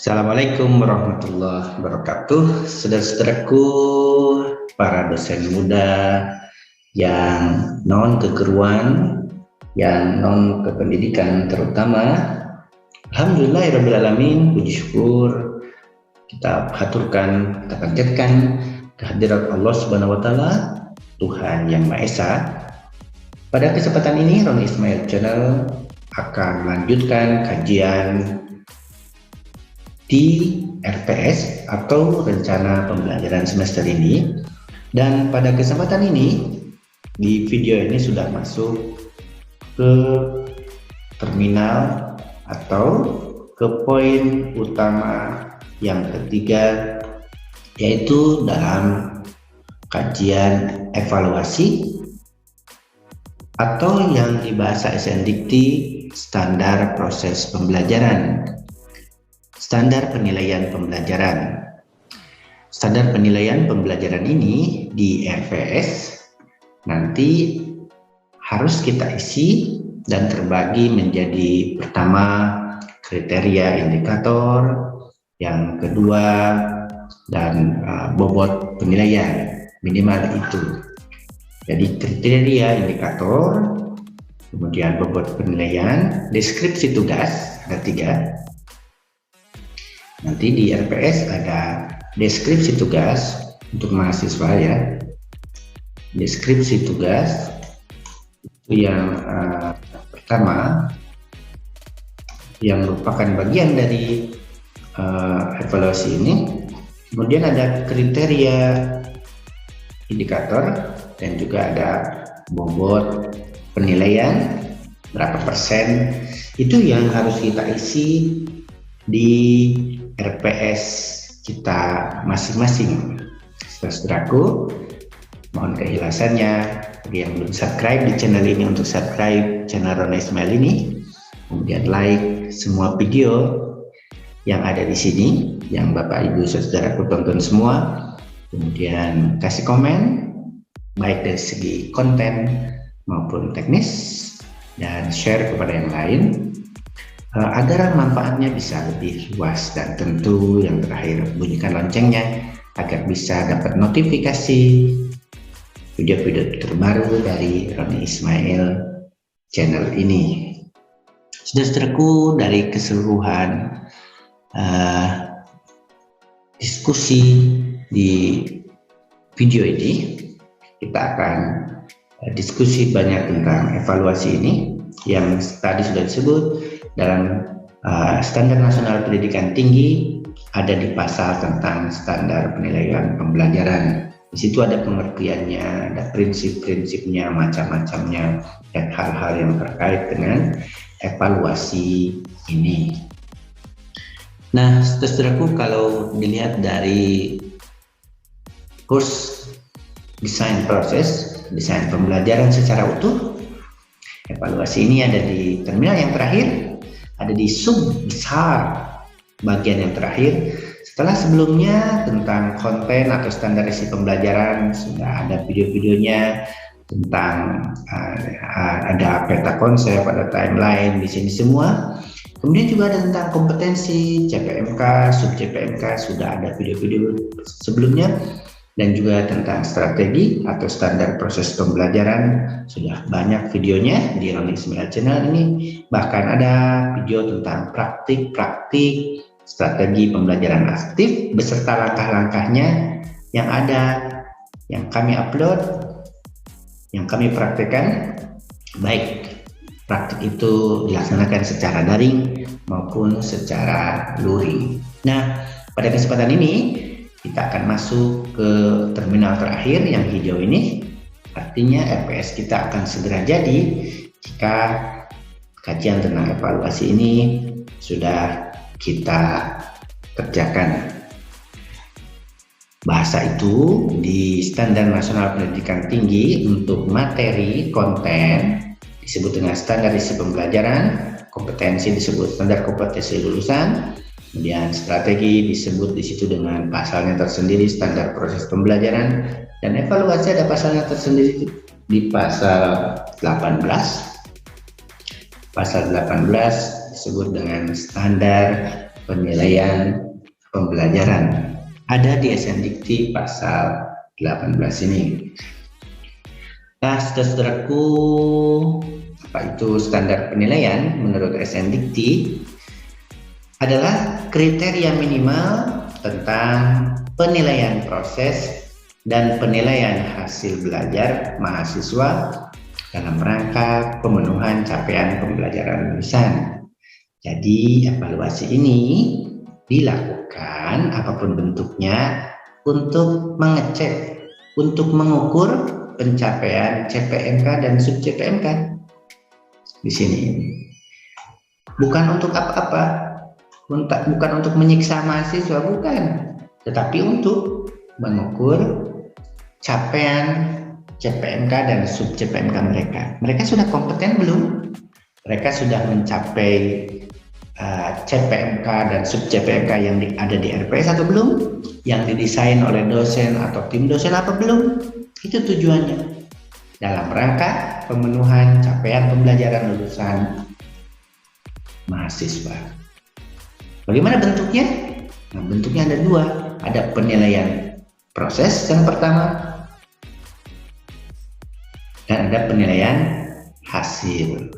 Assalamualaikum warahmatullahi wabarakatuh. Saudara-saudaraku, para dosen muda yang non keguruan, yang non kependidikan terutama, alhamdulillahirrahmanirrahim, puji syukur kita haturkan, kita panjatkan kehadirat Allah Subhanahu wa Ta'ala, Tuhan Yang Maha Esa. Pada kesempatan ini, Roni Ismail Channel akan melanjutkan kajian di RPS atau rencana pembelajaran semester ini, dan pada kesempatan ini di video ini sudah masuk ke terminal atau ke poin utama yang ketiga, yaitu dalam kajian evaluasi atau yang di bahasa SNDikti standar proses pembelajaran. Standar penilaian pembelajaran. Standar penilaian pembelajaran ini di RPS nanti harus kita isi dan terbagi menjadi pertama kriteria indikator, yang kedua dan bobot penilaian minimal itu. Jadi kriteria indikator, kemudian bobot penilaian, deskripsi tugas ada 3. Nanti di RPS ada deskripsi tugas untuk mahasiswa ya. Deskripsi tugas itu yang pertama, yang merupakan bagian dari evaluasi ini. Kemudian ada kriteria indikator dan juga ada bobot penilaian berapa persen. Itu yang harus kita isi di RPS kita masing-masing. Saudaraku, mohon keikhlasannya bagi yang belum subscribe di channel ini untuk subscribe channel Roni Ismail ini, kemudian like semua video yang ada di sini yang Bapak Ibu saudaraku tonton semua, kemudian kasih komen baik dari segi konten maupun teknis, dan share kepada yang lain agar manfaatnya bisa lebih luas. Dan tentu yang terakhir, bunyikan loncengnya agar bisa dapat notifikasi video-video terbaru dari Roni Ismail channel ini. Saudara-saudaraku, dari keseluruhan diskusi di video ini, kita akan diskusi banyak tentang evaluasi ini yang tadi sudah disebut dalam Standar Nasional Pendidikan Tinggi. Ada di pasal tentang standar penilaian pembelajaran. Di situ ada pengertiannya, ada prinsip-prinsipnya, macam-macamnya, dan hal-hal yang terkait dengan evaluasi ini. Nah, saudaraku, kalau dilihat dari kurs desain proses, desain pembelajaran secara utuh, evaluasi ini ada di terminal yang terakhir, ada di sub besar bagian yang terakhir. Setelah sebelumnya tentang konten atau standar isi pembelajaran sudah ada video-videonya, tentang ada peta konsep, ada timeline di sini semua. Kemudian juga ada tentang kompetensi CPMK, sub CPMK sudah ada video-video sebelumnya, dan juga tentang strategi atau standar proses pembelajaran sudah banyak videonya di Roni Ismail Channel ini. Bahkan ada video tentang praktik-praktik strategi pembelajaran aktif beserta langkah-langkahnya yang ada, yang kami upload, yang kami praktekkan, baik praktik itu dilaksanakan secara daring maupun secara luring. Nah, pada kesempatan ini kita akan masuk ke terminal terakhir yang hijau ini. Artinya RPS kita akan segera jadi jika kajian tentang evaluasi ini sudah kita kerjakan. Bahasa itu di Standar Nasional Pendidikan Tinggi untuk materi konten disebut dengan standar isi pembelajaran, kompetensi disebut standar kompetensi lulusan, kemudian strategi disebut di situ dengan pasalnya tersendiri standar proses pembelajaran, dan evaluasi ada pasalnya tersendiri di pasal 18. Pasal 18 disebut dengan standar penilaian pembelajaran. Ada di SNDikti pasal 18 ini. Nah, saudara-saudaraku, apa itu standar penilaian menurut SNDikti? Adalah kriteria minimal tentang penilaian proses dan penilaian hasil belajar mahasiswa dalam rangka pemenuhan capaian pembelajaran lulusan. Jadi, evaluasi ini dilakukan apapun bentuknya untuk mengecek, untuk mengukur pencapaian CPMK dan sub CPMK. Di sini bukan untuk apa-apa, bukan untuk menyiksa mahasiswa, bukan, tetapi untuk mengukur capaian CPMK dan sub CPMK mereka. Mereka sudah kompeten belum? Mereka sudah mencapai CPMK dan sub CPMK yang ada di RPS atau belum? Yang didesain oleh dosen atau tim dosen apa belum? Itu tujuannya dalam rangka pemenuhan capaian pembelajaran lulusan mahasiswa. Bagaimana bentuknya? Nah, bentuknya ada dua. Ada penilaian proses yang pertama dan ada penilaian hasil.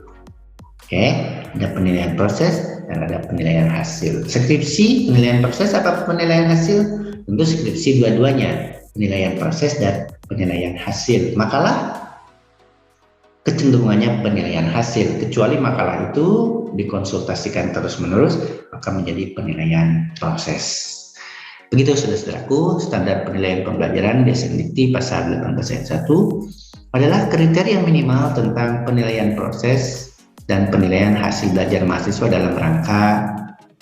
Oke, ada penilaian proses dan ada penilaian hasil. Skripsi penilaian proses apa penilaian hasil? Tentu skripsi dua-duanya, penilaian proses dan penilaian hasil. Makalah kecenderungannya penilaian hasil, kecuali makalah itu dikonsultasikan terus-menerus maka menjadi penilaian proses. Begitu saudara-saudaraku, standar penilaian pembelajaran di SNDikti pasal 18 ayat 1 adalah kriteria minimal tentang penilaian proses dan penilaian hasil belajar mahasiswa dalam rangka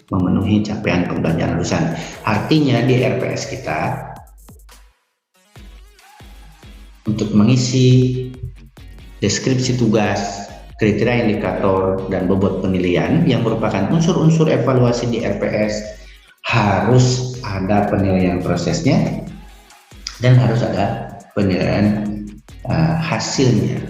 memenuhi capaian pembelajaran lulusan. Artinya di RPS kita untuk mengisi deskripsi tugas, kriteria indikator, dan bobot penilaian yang merupakan unsur-unsur evaluasi di RPS harus ada penilaian prosesnya dan harus ada penilaian hasilnya.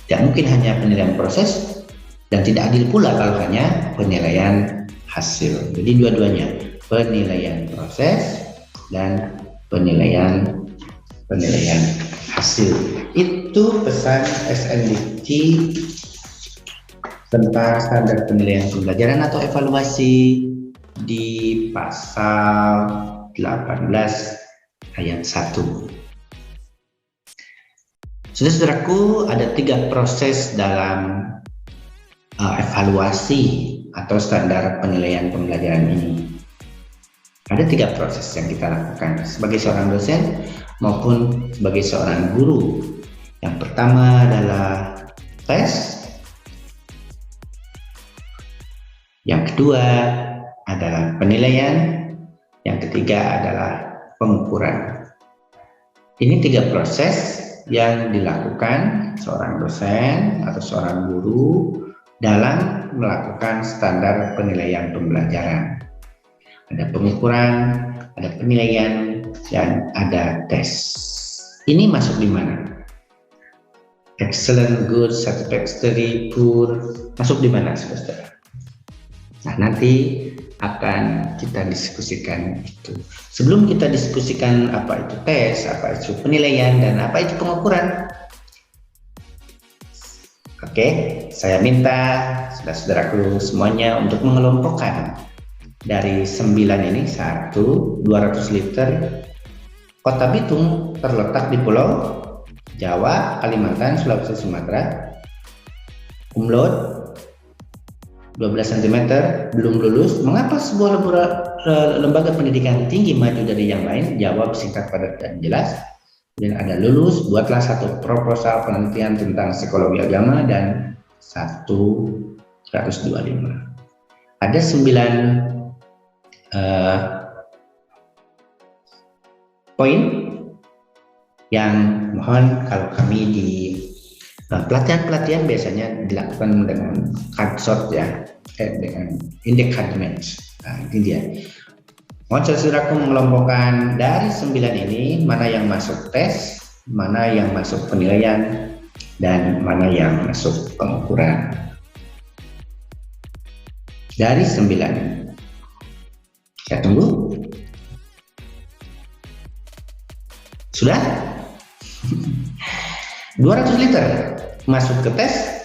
Tidak mungkin hanya penilaian proses dan tidak adil pula kalau hanya penilaian hasil. Jadi dua-duanya, penilaian proses dan penilaian hasil. Itu pesan SNDikti tentang standar penilaian pembelajaran atau evaluasi di pasal 18 ayat 1. Saudara-saudaraku, ada 3 proses dalam evaluasi atau standar penilaian pembelajaran ini. Ada 3 proses yang kita lakukan sebagai seorang dosen maupun sebagai seorang guru. Yang pertama adalah tes. Yang kedua adalah penilaian. Yang ketiga adalah pengukuran. Ini 3 proses yang dilakukan seorang dosen atau seorang guru dalam melakukan standar penilaian pembelajaran. Ada pengukuran, ada penilaian, dan ada tes. Ini masuk di mana? Excellent, good, satisfactory, poor, masuk di mana, saudara? Nah, nanti akan kita diskusikan itu. Sebelum kita diskusikan apa itu tes, apa itu penilaian, dan apa itu pengukuran. Oke, saya minta saudara-saudaraku semuanya untuk mengelompokkan dari 9 ini, 1, 200 liter. Kota Bitung terletak di Pulau Jawa, Kalimantan, Sulawesi, Sumatera. Umlaut 12 cm, belum lulus. Mengapa sebuah lembaga pendidikan tinggi maju dari yang lain? Jawab singkat, padat, dan jelas. Dan ada lulus, buatlah satu proposal penelitian tentang psikologi agama dan 125. Ada 9 poin yang mohon kalau kami di pelatihan-pelatihan biasanya dilakukan dengan cardshot ya, dengan indicatments. Nah, ini dia. Mohon saudaraku mengelompokkan dari 9 ini mana yang masuk tes, mana yang masuk penilaian, dan mana yang masuk pengukuran. dari 9. Saya tunggu. Sudah? 200 liter masuk ke tes,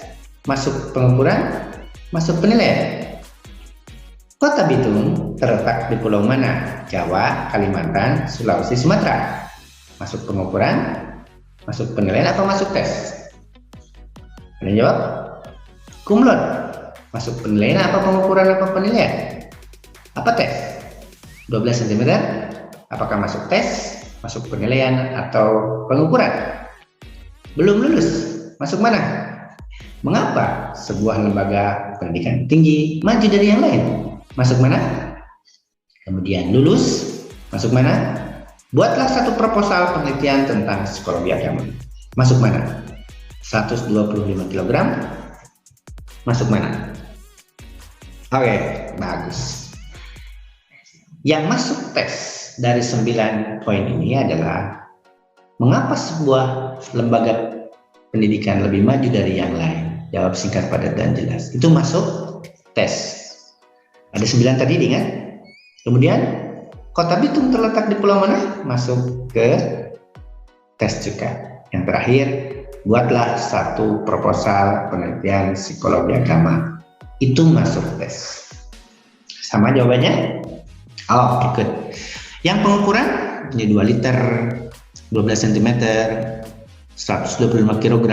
masuk pengukuran, masuk penilaian. Kota Bitung terletak di pulau mana? Jawa, Kalimantan, Sulawesi, Sumatera. Masuk pengukuran, masuk penilaian, apa masuk tes? Ada yang jawab? Kumlot. Masuk penilaian, apa pengukuran, apa penilaian? Apa tes? 12 cm. Apakah masuk tes, masuk penilaian, atau pengukuran? Belum lulus. Masuk mana? Mengapa sebuah lembaga pendidikan tinggi maju dari yang lain? Masuk mana? Kemudian lulus. Masuk mana? Buatlah satu proposal penelitian tentang psikologi agama. Masuk mana? 125 kg. Masuk mana? Oke, bagus. Yang masuk tes dari 9 poin ini adalah mengapa sebuah lembaga pendidikan lebih maju dari yang lain? Jawab singkat, padat, dan jelas. Itu masuk tes. Ada 9 tadi, diingat. Kemudian Kota Bitung terletak di pulau mana? Masuk ke tes juga. Yang terakhir, buatlah satu proposal penelitian psikologi agama. Itu masuk tes. Sama jawabannya? Oh, ikut. Yang pengukuran ini 2 liter, 12 cm, 125 kg,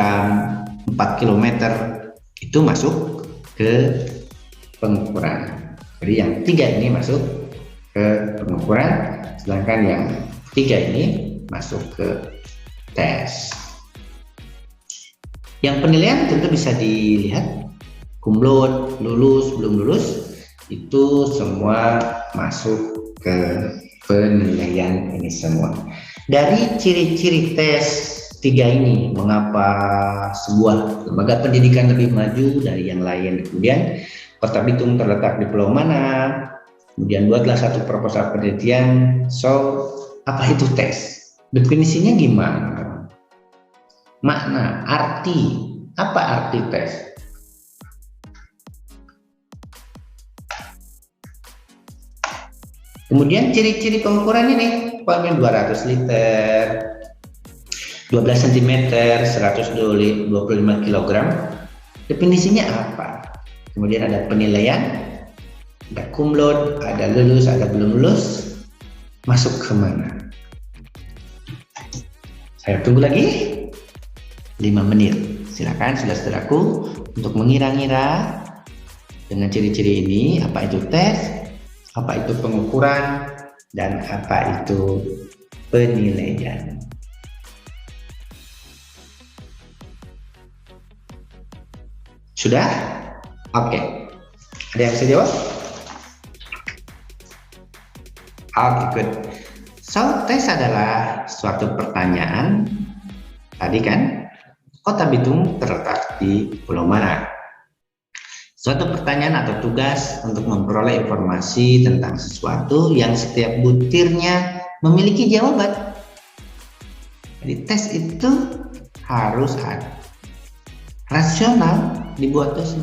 4 km. Itu masuk ke pengukuran. Jadi yang 3 ini masuk ke pengukuran, sedangkan yang 3 ini masuk ke tes. Yang penilaian tentu bisa dilihat, kumlot, lulus, belum lulus, itu semua masuk ke penilaian ini semua. Dari ciri-ciri tes 3 ini, mengapa sebuah lembaga pendidikan lebih maju dari yang lain? Kemudian Kota Bitung terletak di pulau mana? Kemudian buatlah satu proposal penelitian. So, apa itu tes? Definisinya gimana? Makna, arti. Apa arti tes? Kemudian ciri-ciri pengukuran ini, poinnya 200 liter, 12 cm, 125 kg. Definisinya apa? Kemudian ada penilaian, ada kumlot, ada lulus, ada belum lulus. Masuk ke mana? Saya tunggu lagi 5 menit. Silakan saudara-saudaraku untuk mengira-ngira dengan ciri-ciri ini, apa itu tes, apa itu pengukuran, dan apa itu penilaian. Sudah? Oke. Ada yang bisa jawab? Oke, good. So, tes adalah suatu pertanyaan. Tadi kan, Kota Bitung terletak di pulau mana? Suatu pertanyaan atau tugas untuk memperoleh informasi tentang sesuatu yang setiap butirnya memiliki jawaban. Jadi tes itu harus ada. Rasional dibuat tes.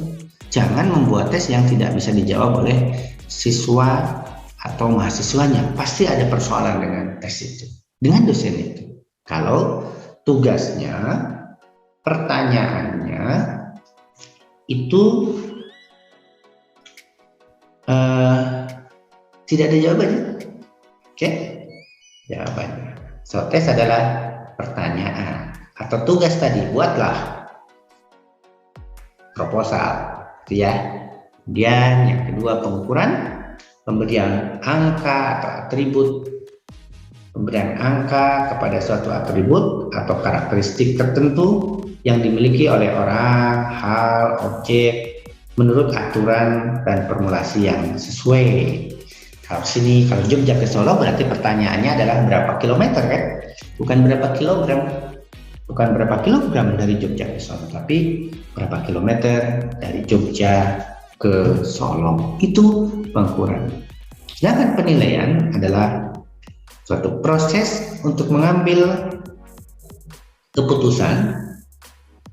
Jangan membuat tes yang tidak bisa dijawab oleh siswa atau mahasiswanya. Pasti ada persoalan dengan tes itu, dengan dosen itu. Kalau tugasnya, pertanyaannya itu tidak ada jawabannya. Oke? Jawabannya. So, tes adalah pertanyaan atau tugas tadi. Buatlah proposal. Ya. Kemudian yang kedua pengukuran, pemberian angka atau atribut, pemberian angka kepada suatu atribut atau karakteristik tertentu yang dimiliki oleh orang, hal, objek menurut aturan dan formulasi yang sesuai. Kalau sini, kalau Jogja ke Solo berarti pertanyaannya adalah berapa kilometer kan? Bukan berapa kilogram. Bukan berapa kilogram dari Jogja ke Solo, tapi berapa kilometer dari Jogja ke Solo. Itu pengukuran. Sedangkan penilaian adalah suatu proses untuk mengambil keputusan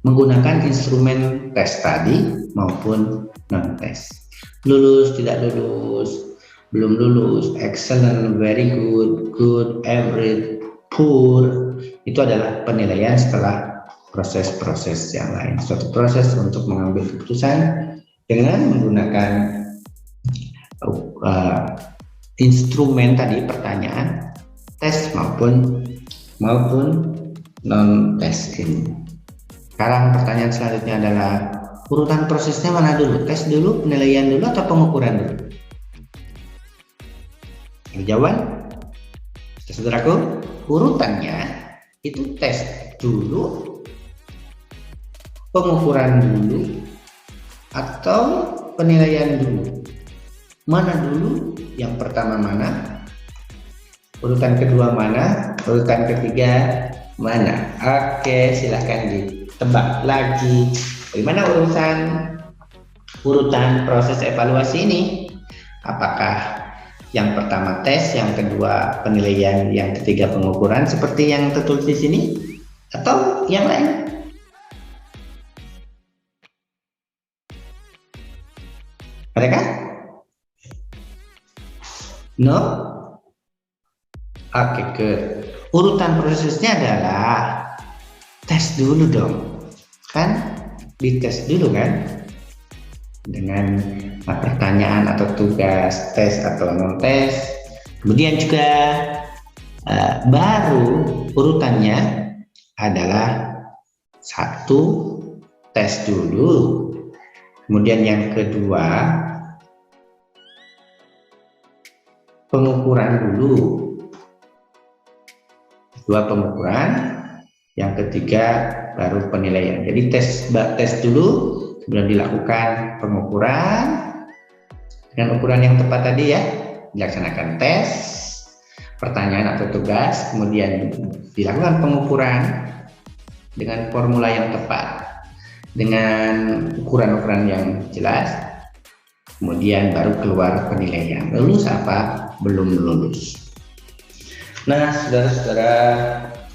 menggunakan instrumen tes tadi maupun non-tes. lulus, tidak lulus, belum lulus, excellent, very good, good, average, poor. Itu adalah penilaian setelah proses-proses yang lain. Suatu proses untuk mengambil keputusan dengan menggunakan instrumen tadi, pertanyaan, tes maupun non-tes ini. Sekarang pertanyaan selanjutnya adalah urutan prosesnya mana dulu? Tes dulu, penilaian dulu, atau pengukuran dulu? Jawaban, saudaraku, urutannya itu tes dulu, pengukuran dulu, atau penilaian dulu. Mana dulu? Yang pertama mana? Urutan kedua mana? Urutan ketiga mana? Oke, silahkan ditebak lagi. Bagaimana urutan proses evaluasi ini? Apakah yang pertama tes, yang kedua penilaian, yang ketiga pengukuran seperti yang tertulis di sini, atau yang lain? Mereka? No? Oke, good. Urutan prosesnya adalah tes dulu dong. Kan? Dites dulu kan? Dengan pertanyaan atau tugas, tes atau non-tes. Kemudian juga baru urutannya adalah satu, tes dulu. Kemudian yang kedua, pengukuran dulu. Kedua pengukuran, yang ketiga baru penilaian. Jadi tes dulu, kemudian dilakukan pengukuran dengan ukuran yang tepat tadi ya, dilaksanakan tes, pertanyaan atau tugas, kemudian dilakukan pengukuran dengan formula yang tepat, dengan ukuran-ukuran yang jelas, kemudian baru keluar penilaian, lulus apa, belum lulus. Nah, saudara-saudara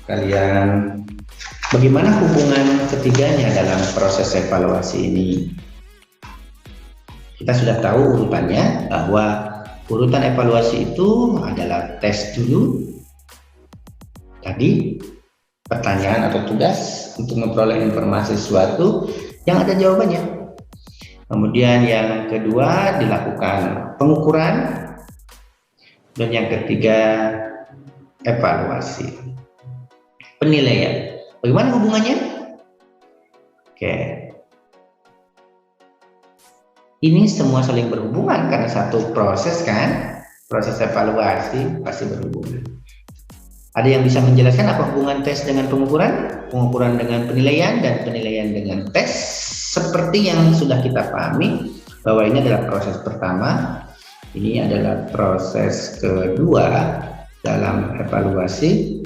kalian, bagaimana hubungan ketiganya dalam proses evaluasi ini? Kita sudah tahu urutannya, bahwa urutan evaluasi itu adalah tes dulu, tadi pertanyaan atau tugas untuk memperoleh informasi sesuatu yang ada jawabannya. Kemudian yang kedua dilakukan pengukuran, dan yang ketiga evaluasi, penilaian. Bagaimana hubungannya? Oke, ini semua saling berhubungan karena satu proses kan, proses evaluasi pasti berhubungan. Ada yang bisa menjelaskan apa hubungan tes dengan pengukuran, pengukuran dengan penilaian, dan penilaian dengan tes? Seperti yang sudah kita pahami bahwa ini adalah proses pertama, ini adalah proses kedua dalam evaluasi,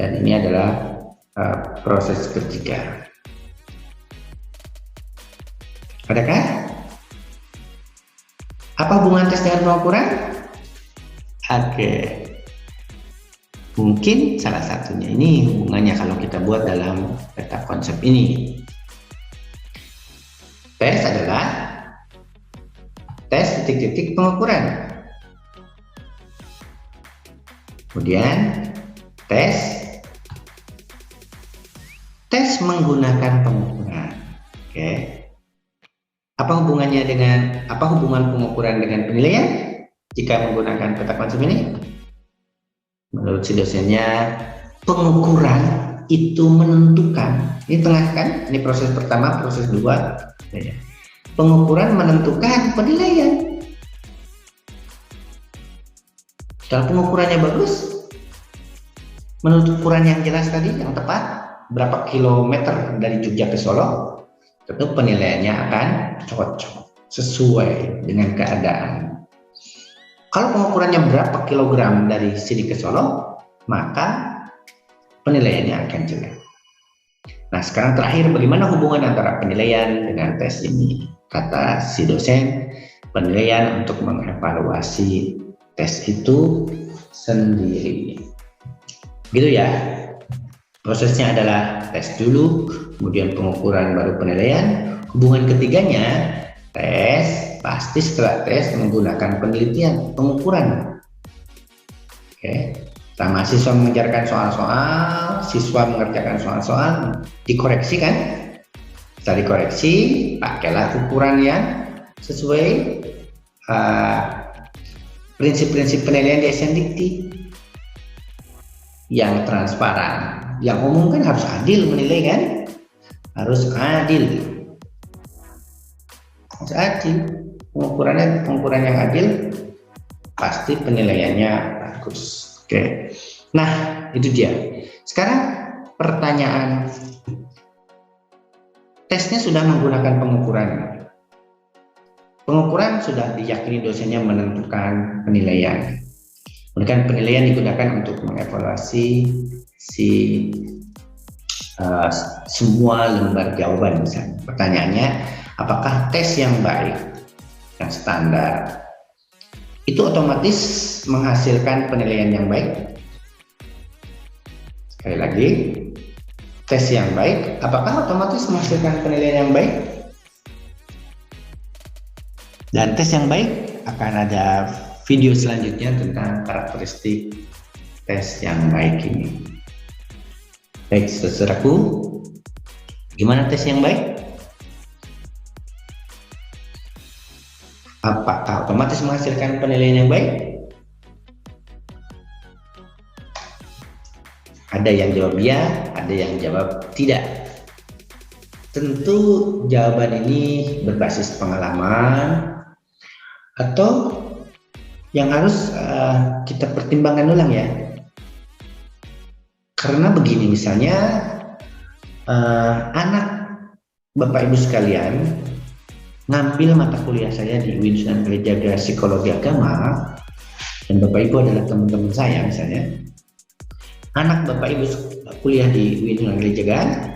dan ini adalah proses ketiga. Adakah? Apa hubungan tes dengan pengukuran? Oke, mungkin salah satunya ini hubungannya kalau kita buat dalam peta konsep ini. Tes adalah tes titik-titik pengukuran. Kemudian tes menggunakan pengukuran. Oke. Apa hubungan pengukuran dengan penilaian jika menggunakan peta konsep ini? Menurut si dosennya, pengukuran itu menentukan. Ini tengah kan? Ini proses pertama, proses dua. Pengukuran menentukan penilaian. Kalau pengukurannya bagus, menurut ukuran yang jelas tadi, yang tepat, berapa kilometer dari Jogja ke Solo, tentu penilaiannya akan cocok, sesuai dengan keadaan. Kalau pengukurannya berapa kilogram dari sini ke Solo, maka penilaiannya akan jelek. Nah, sekarang terakhir, bagaimana hubungan antara penilaian dengan tes ini? Kata si dosen, penilaian untuk mengevaluasi tes itu sendiri. Gitu ya. Prosesnya adalah tes dulu, kemudian pengukuran, baru penilaian. Hubungan ketiganya Tes, pasti setelah tes menggunakan penelitian, pengukuran. Oke. Nah, mahasiswa mengerjakan soal-soal, siswa mengerjakan soal-soal, dikoreksi kan? Setelah dikoreksi, pakailah ukuran yang sesuai prinsip-prinsip penilaian di SNDikti yang transparan. Yang umum kan harus adil menilai kan? Harus adil. Harus adil. Pengukuran yang adil, pasti penilaiannya bagus. Oke. Nah, itu dia. Sekarang pertanyaan, tesnya sudah menggunakan pengukuran. Pengukuran sudah diyakini dosennya menentukan penilaian. Kemudian penilaian digunakan untuk mengevaluasi semua lembar jawaban misalnya. Pertanyaannya, apakah tes yang baik, yang standar, itu otomatis menghasilkan penilaian yang baik? Sekali lagi, tes yang baik, apakah otomatis menghasilkan penilaian yang baik? Dan tes yang baik akan ada video selanjutnya tentang karakteristik tes yang baik ini. Baik, saudaraku, gimana tes yang baik? Apakah otomatis menghasilkan penilaian yang baik? Ada yang jawab ya, ada yang jawab tidak. Tentu jawaban ini berbasis pengalaman atau yang harus kita pertimbangkan ulang ya. Karena begini, misalnya anak Bapak Ibu sekalian ngambil mata kuliah saya di UIN Sunan Kalijaga Psikologi Agama, dan Bapak Ibu adalah teman-teman saya misalnya. Anak Bapak Ibu kuliah di UIN Sunan Kalijaga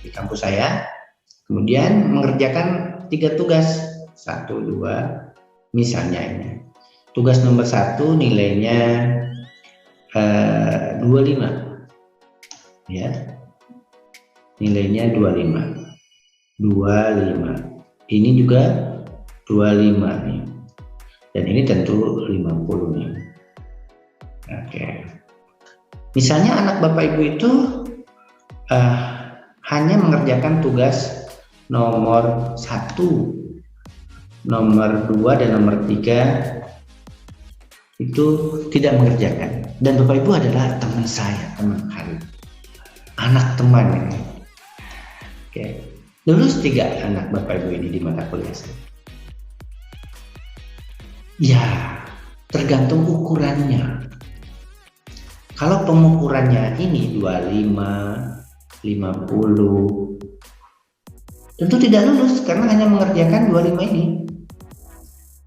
di kampus saya, kemudian mengerjakan 3 tugas, 1, 2, misalnya ini. Tugas nomor 1 nilainya 25. Ya. Nilainya 25. Ini juga 25 nih. Dan ini tentu 50 nih. Oke. Misalnya anak Bapak Ibu itu hanya mengerjakan tugas nomor 1, nomor 2 dan nomor 3 itu tidak mengerjakan. Dan Bapak Ibu adalah teman saya, teman karib, anak teman ini. Oke. Lulus 3 anak Bapak Ibu ini di mata kuliah saya. Ya, tergantung ukurannya. Kalau pengukurannya ini 25, 50, tentu tidak lulus karena hanya mengerjakan 25 ini.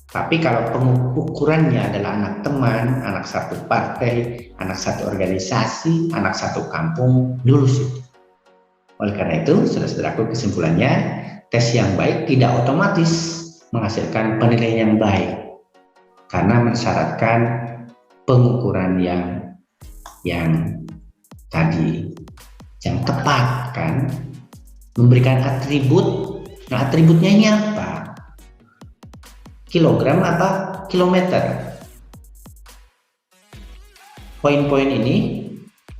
Tapi kalau pengukurannya adalah anak teman, anak satu partai, anak satu organisasi, anak satu kampung, lulus itu. Oleh karena itu, saudara-saudaraku, kesimpulannya, tes yang baik tidak otomatis menghasilkan penilaian yang baik karena mensyaratkan pengukuran yang tadi, yang tepat kan, memberikan atribut. Nah, atributnya ini apa? Kilogram atau kilometer? Poin-poin ini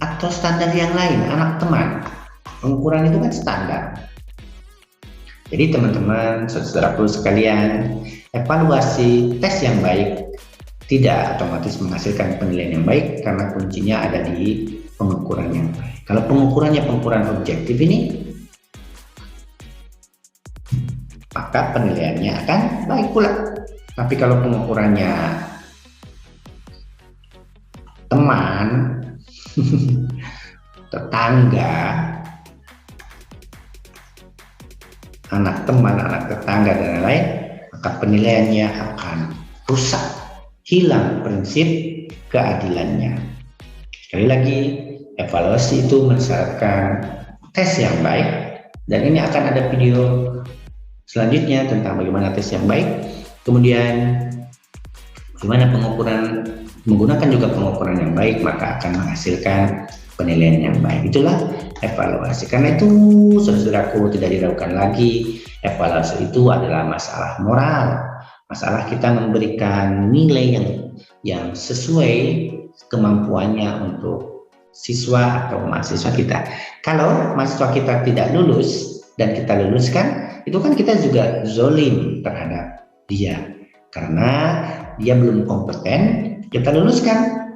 atau standar yang lain, anak teman. Pengukuran itu kan standar. Jadi teman-teman, saudaraku sekalian, evaluasi tes yang baik tidak otomatis menghasilkan penilaian yang baik karena kuncinya ada di pengukuran yang baik. Kalau pengukurannya pengukuran objektif ini, maka penilaiannya akan baik pula. Tapi kalau pengukurannya teman, tetangga, anak teman, anak tetangga dan lain-lain, maka penilaiannya akan rusak, hilang prinsip keadilannya. Sekali lagi, evaluasi itu mensyaratkan tes yang baik, dan ini akan ada video selanjutnya tentang bagaimana tes yang baik, kemudian bagaimana pengukuran, menggunakan juga pengukuran yang baik, maka akan menghasilkan penilaian yang baik. Itulah evaluasi. Karena itu, saudaraku, tidak diragukan lagi, evaluasi itu adalah masalah moral. Masalah kita memberikan nilai yang sesuai kemampuannya untuk siswa atau mahasiswa kita. Kalau mahasiswa kita tidak lulus dan kita luluskan, itu kan kita juga zolim terhadap dia. Karena dia belum kompeten, kita luluskan.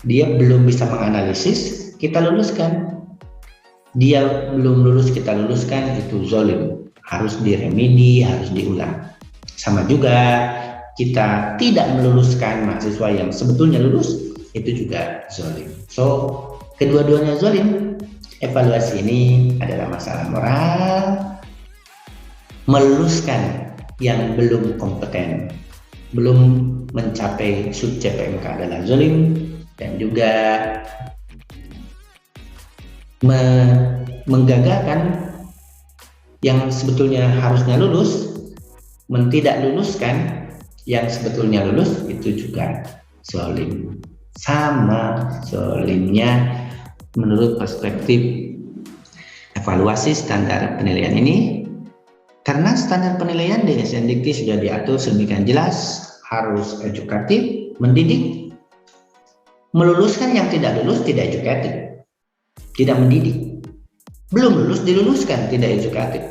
Dia belum bisa menganalisis, kita luluskan. Dia belum lulus, kita luluskan, itu zolim. Harus diremedi, harus diulang. Sama juga kita tidak meluluskan mahasiswa yang sebetulnya lulus, itu juga zolim. So, kedua-duanya zolim. Evaluasi ini adalah masalah moral. Meluluskan yang belum kompeten, belum mencapai sub CPMK adalah zolim, dan juga menggagalkan yang sebetulnya harusnya lulus, tidak luluskan yang sebetulnya lulus, itu juga zolim. Sama zolimnya menurut perspektif evaluasi standar penilaian ini. Karena standar penilaian di SNDikti sudah diatur sedemikian jelas, harus edukatif, mendidik. Meluluskan yang tidak lulus tidak edukatif, tidak mendidik. Belum lulus diluluskan, tidak edukatif.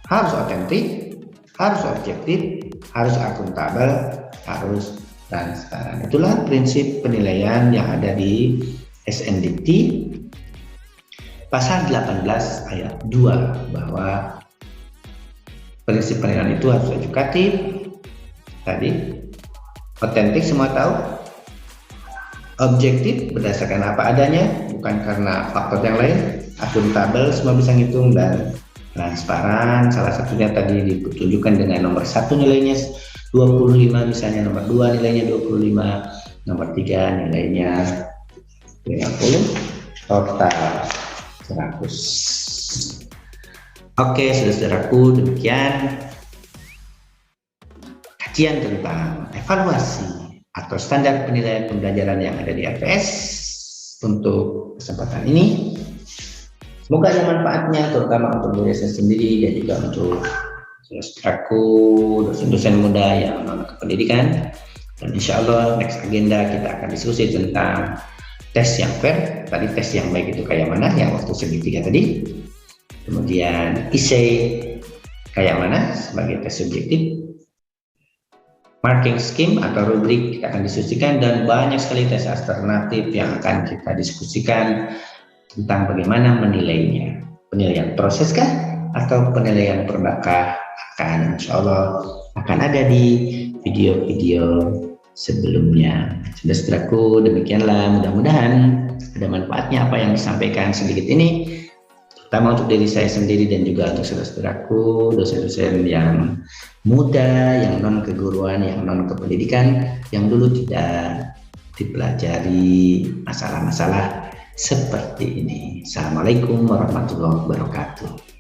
Harus otentik, harus objektif, harus akuntabel, harus transparan. Itulah prinsip penilaian yang ada di SNDikti pasal 18 ayat 2, bahwa prinsip penilaian itu harus edukatif, tadi otentik, semua tahu, objektif berdasarkan apa adanya, bukan karena faktor yang lain, akuntabel, semua bisa ngitung, dan transparan. Salah satunya tadi ditunjukkan dengan nomor 1 nilainya 25, misalnya nomor 2 nilainya 25, nomor 3 nilainya 50, total 100. Oke, saudara-saudaraku, demikian kajian tentang evaluasi atau standar penilaian pembelajaran yang ada di LPS untuk kesempatan ini. Semoga ada manfaatnya, terutama untuk diri saya sendiri dan juga untuk saudaraku, dosen-dosen muda yang non kependidikan. Dan insya Allah next agenda kita akan diskusi tentang tes yang fair. Tadi tes yang baik itu kayak mana, yang waktu segitiga tadi. Kemudian essay kayak mana sebagai tes subjektif. Marking scheme atau rubrik kita akan diskusikan, dan banyak sekali tes alternatif yang akan kita diskusikan tentang bagaimana menilainya. Penilaian proses kah atau penilaian perbakah, akan insya Allah akan ada di video-video sebelumnya. Saudara-saudaraku, demikianlah, mudah-mudahan ada manfaatnya apa yang disampaikan sedikit ini, terutama untuk diri saya sendiri dan juga untuk saudara-saudaraku, dosen-dosen yang muda, yang non keguruan, yang non kependidikan, yang dulu tidak dipelajari masalah-masalah seperti ini. Assalamualaikum warahmatullahi wabarakatuh.